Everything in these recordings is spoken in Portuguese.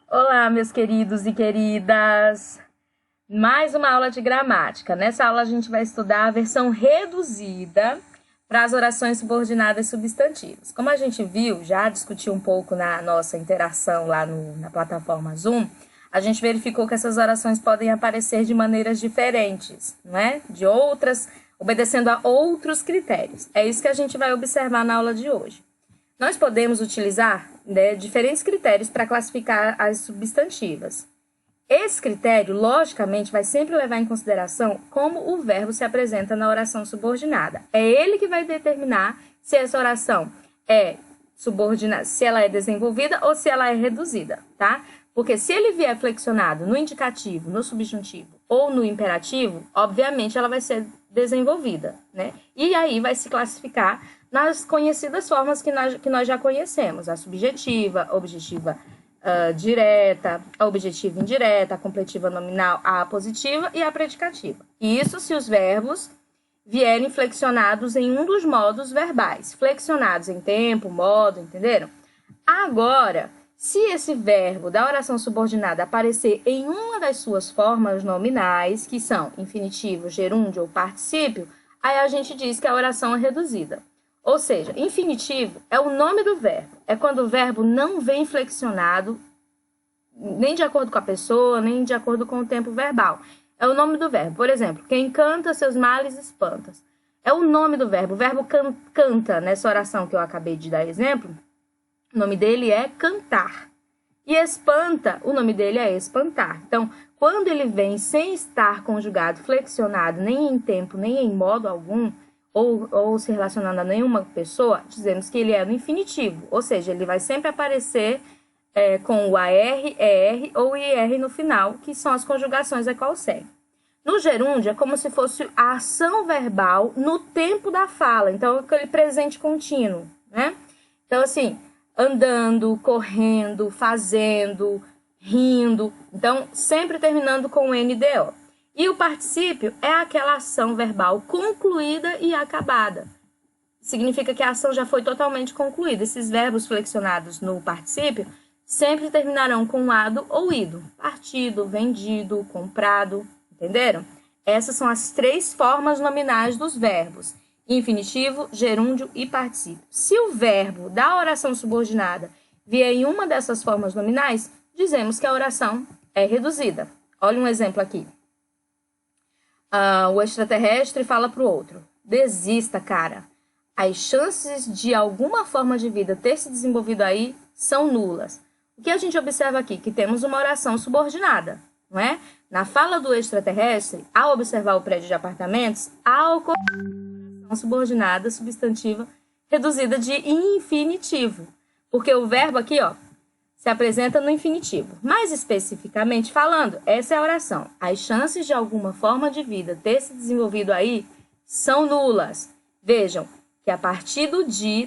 Olá, meus queridos e queridas! Mais uma aula de gramática. Nessa aula a gente vai estudar a versão reduzida para as orações subordinadas substantivas. Como a gente viu, já discutiu um pouco na nossa interação lá na plataforma Zoom, a gente verificou que essas orações podem aparecer de maneiras diferentes, não é? Obedecendo a outros critérios. É isso que a gente vai observar na aula de hoje. Nós podemos utilizar diferentes critérios para classificar as substantivas. Esse critério, logicamente, vai sempre levar em consideração como o verbo se apresenta na oração subordinada. É ele que vai determinar se essa oração é subordinada, se ela é desenvolvida ou se ela é reduzida, tá? Porque se ele vier flexionado no indicativo, no subjuntivo ou no imperativo, obviamente ela vai ser desenvolvida, né? E aí vai se classificar nas conhecidas formas que nós já conhecemos, a subjetiva, objetiva direta, a objetiva indireta, a completiva nominal, a apositiva e a predicativa. Isso se os verbos vierem flexionados em um dos modos verbais, flexionados em tempo, modo, entenderam? Agora, se esse verbo da oração subordinada aparecer em uma das suas formas nominais, que são infinitivo, gerúndio ou particípio, aí a gente diz que a oração é reduzida. Ou seja, infinitivo é o nome do verbo. É quando o verbo não vem flexionado, nem de acordo com a pessoa, nem de acordo com o tempo verbal. É o nome do verbo. Por exemplo, quem canta seus males espanta. É o nome do verbo. O verbo canta, nessa oração que eu acabei de dar exemplo, o nome dele é cantar. E espanta, o nome dele é espantar. Então, quando ele vem sem estar conjugado, flexionado, nem em tempo, nem em modo algum, ou se relacionando a nenhuma pessoa, dizemos que ele é no infinitivo, ou seja, ele vai sempre aparecer com o AR, ER ou IR no final, que são as conjugações a qual segue. No gerúndio, é como se fosse a ação verbal no tempo da fala, então é aquele presente contínuo, né? Então, assim, andando, correndo, fazendo, rindo, então sempre terminando com o NDO. E o particípio é aquela ação verbal concluída e acabada. Significa que a ação já foi totalmente concluída. Esses verbos flexionados no particípio sempre terminarão com ado ou ido. Partido, vendido, comprado, entenderam? Essas são as três formas nominais dos verbos: infinitivo, gerúndio e particípio. Se o verbo da oração subordinada vier em uma dessas formas nominais, dizemos que a oração é reduzida. Olha um exemplo aqui. O extraterrestre fala para o outro: desista, cara. As chances de alguma forma de vida ter se desenvolvido aí são nulas. O que a gente observa aqui? Que temos uma oração subordinada, não é? Na fala do extraterrestre, ao observar o prédio de apartamentos, há ocorrido uma oração subordinada substantiva reduzida de infinitivo. Porque o verbo aqui, se apresenta no infinitivo. Mais especificamente falando, essa é a oração: as chances de alguma forma de vida ter se desenvolvido aí são nulas. Vejam que a partir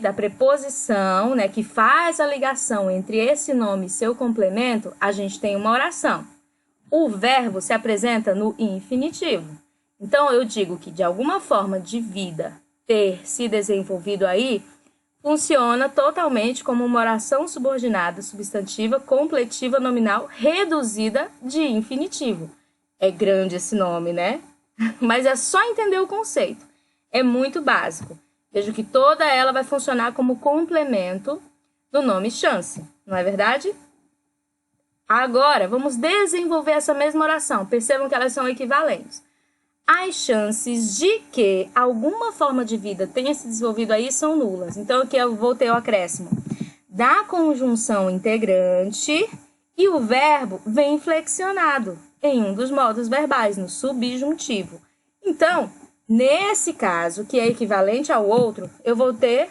da preposição, né, que faz a ligação entre esse nome e seu complemento, a gente tem uma oração. O verbo se apresenta no infinitivo. Então, eu digo que de alguma forma de vida ter se desenvolvido aí funciona totalmente como uma oração subordinada substantiva completiva nominal reduzida de infinitivo. É grande esse nome, né? Mas é só entender o conceito. É muito básico. Vejo que toda ela vai funcionar como complemento do nome chance, não é verdade? Agora, vamos desenvolver essa mesma oração. Percebam que elas são equivalentes. As chances de que alguma forma de vida tenha se desenvolvido aí são nulas. Então, aqui eu vou ter o acréscimo da conjunção integrante e o verbo vem flexionado em um dos modos verbais, no subjuntivo. Então, nesse caso, que é equivalente ao outro, eu vou ter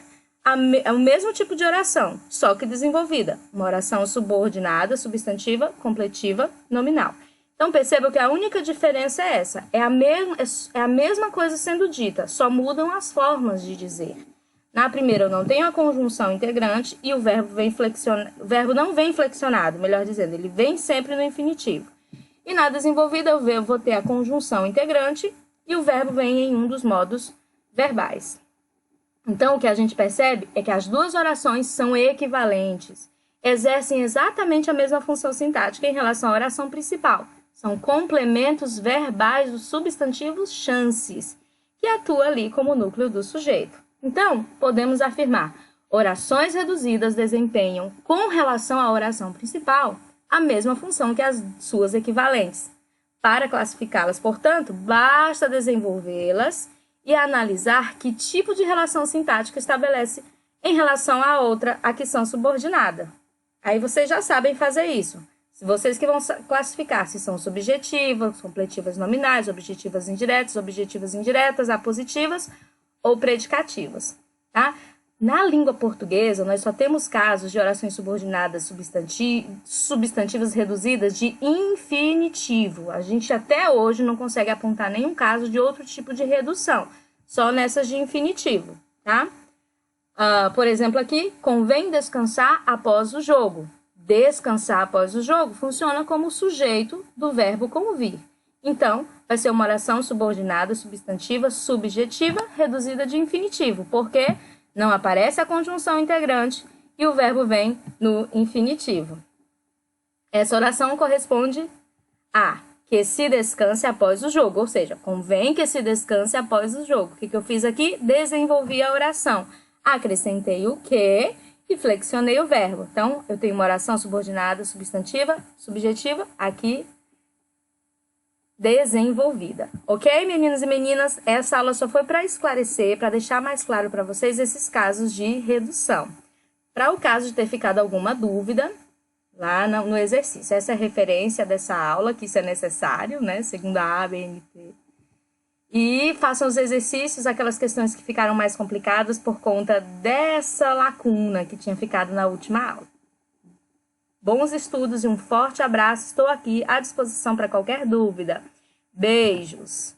o mesmo tipo de oração, só que desenvolvida. Uma oração subordinada, substantiva, completiva, nominal. Então, percebam que a única diferença é essa. É a mesma coisa sendo dita, só mudam as formas de dizer. Na primeira, eu não tenho a conjunção integrante e o verbo não vem flexionado, melhor dizendo, ele vem sempre no infinitivo. E na desenvolvida, eu vou ter a conjunção integrante e o verbo vem em um dos modos verbais. Então, o que a gente percebe é que as duas orações são equivalentes. exercem exatamente a mesma função sintática em relação à oração principal. São complementos verbais dos substantivos chances, que atua ali como núcleo do sujeito. Então, podemos afirmar: orações reduzidas desempenham, com relação à oração principal, a mesma função que as suas equivalentes. Para classificá-las, portanto, basta desenvolvê-las e analisar que tipo de relação sintática estabelece em relação à outra a que são subordinada. Aí vocês já sabem fazer isso. Vocês que vão classificar se são subjetivas, completivas nominais, objetivas indiretas, apositivas ou predicativas, tá? Na língua portuguesa, nós só temos casos de orações subordinadas substantivas reduzidas de infinitivo. A gente até hoje não consegue apontar nenhum caso de outro tipo de redução, só nessas de infinitivo, tá? Por exemplo, aqui, convém descansar após o jogo. Descansar após o jogo funciona como sujeito do verbo convir. Então, vai ser uma oração subordinada, substantiva, subjetiva, reduzida de infinitivo, porque não aparece a conjunção integrante e o verbo vem no infinitivo. Essa oração corresponde a que se descanse após o jogo, ou seja, convém que se descanse após o jogo. O que eu fiz aqui? Desenvolvi a oração. Acrescentei o que e flexionei o verbo. Então, eu tenho uma oração subordinada, substantiva, subjetiva, aqui desenvolvida. Ok, meninos e meninas? Essa aula só foi para esclarecer, para deixar mais claro para vocês esses casos de redução. Para o caso de ter ficado alguma dúvida, lá no exercício. Essa é a referência dessa aula, que isso é necessário, né? Segundo a ABNT. E façam os exercícios, aquelas questões que ficaram mais complicadas por conta dessa lacuna que tinha ficado na última aula. Bons estudos e um forte abraço. Estou aqui à disposição para qualquer dúvida. Beijos!